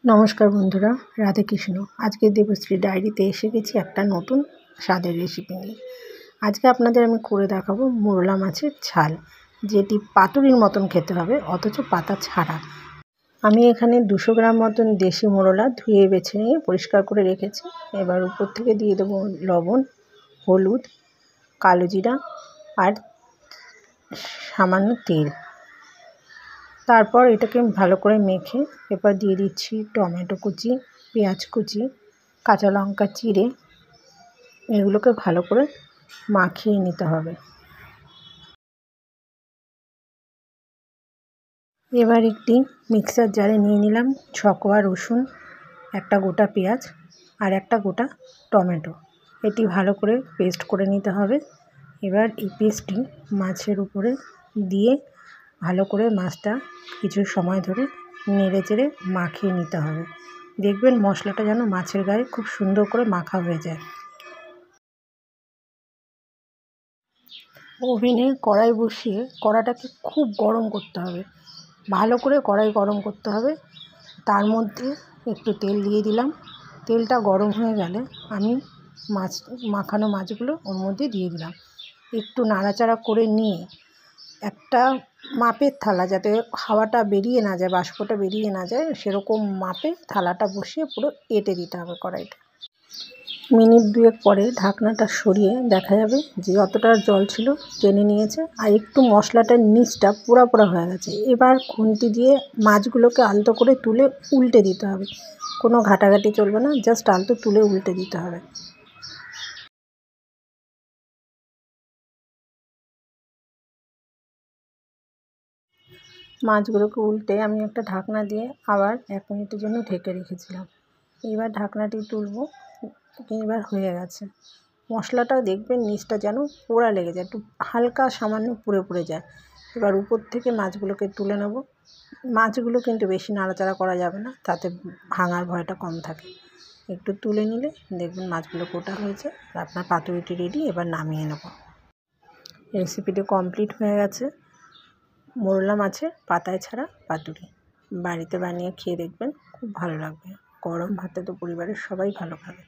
নমস্কার বন্ধুরা, রাধে কৃষ্ণ। আজকে দেবশ্রী ডায়েরিতে এসে গেছি একটা নতুন স্বাদের রেসিপি নিয়ে। আজকে আপনাদের আমি করে দেখাবো মোরলা মাছের ঝাল, যেটি পাতুরির মতন খেতে হবে অথচ পাতা ছাড়া। আমি এখানে 200 গ্রাম মতন দেশি মোরলা ধুয়ে বেছে নিয়ে পরিষ্কার করে রেখেছি। এবার উপর থেকে দিয়ে দেবো লবণ, হলুদ, কালো জিরা আর সামান্য তেল। তারপর এটাকে ভালো করে মেখে এবার দিয়ে দিচ্ছি টমেটো কুচি, পেঁয়াজ কুচি, কাঁচা লঙ্কা চিড়ে। এগুলোকে ভালো করে মাখিয়ে নিতে হবে। এবার একটি মিক্সার জারে নিয়ে নিলাম 6 কোয়া রসুন, একটা গোটা পেঁয়াজ আর একটা গোটা টমেটো। এটি ভালো করে পেস্ট করে নিতে হবে। এবার এই পেস্টটি মাছের উপরে দিয়ে ভালো করে মাছটা কিছু সময় ধরে নেড়ে চেড়ে মাখিয়ে নিতে হবে। দেখবেন মশলাটা যেন মাছের গায়ে খুব সুন্দর করে মাখা হয়ে যায়। ওভেনে কড়াই বসিয়ে কড়াটাকে খুব গরম করতে হবে, ভালো করে কড়াই গরম করতে হবে। তার মধ্যে একটু তেল দিয়ে দিলাম। তেলটা গরম হয়ে গেলে আমি মাখানো মাছগুলো ওর মধ্যে দিয়ে দিলাম। একটু নাড়াচাড়া করে নিয়ে একটা মাপের থালা, যাতে হাওয়াটা বেরিয়ে না যায়, বাষ্পটা বেরিয়ে না যায়, সেরকম মাপে থালাটা বসিয়ে পুরো এঁটে দিতে হবে কড়াইটা। মিনিট 2 পরে ঢাকনাটা সরিয়ে দেখা যাবে যে যতটা জল ছিল টেনে নিয়েছে আর একটু মশলাটার নিচটা পোড়া পোড়া হয়ে গেছে। এবার খুন্তি দিয়ে মাছগুলোকে আলতো করে তুলে উল্টে দিতে হবে। কোনো ঘাটাঘাটি চলবে না, জাস্ট আলতো তুলে উল্টে দিতে হবে। মাছগুলোকে উল্টে আমি একটা ঢাকনা দিয়ে আবার 1 মিনিটের জন্য ঢেকে রেখেছিলাম। এবার ঢাকনাটি তুলবো। এবার হয়ে গেছে। মশলাটা দেখবেন নিচটা যেন পোড়া লেগে যায়, একটু হালকা সামান্য পুড়ে পুড়ে যায়। এবার উপর থেকে মাছগুলোকে তুলে নেব। মাছগুলো কিন্তু বেশি নাড়াচাড়া করা যাবে না, তাতে ভাঙার ভয়টা কম থাকে। একটু তুলে নিলে দেখবেন মাছগুলো কোটা হয়েছে আর আপনার পাতুরিটি রেডি। এবার নামিয়ে নেব। রেসিপিটি কমপ্লিট হয়ে গেছে। মোরলা মাছের পাতায় ছাড়া পাতুরি বাড়িতে বানিয়ে খেয়ে দেখবেন, খুব ভালো লাগবে। গরম ভাতে তো পরিবারের সবাই ভালো খাবে।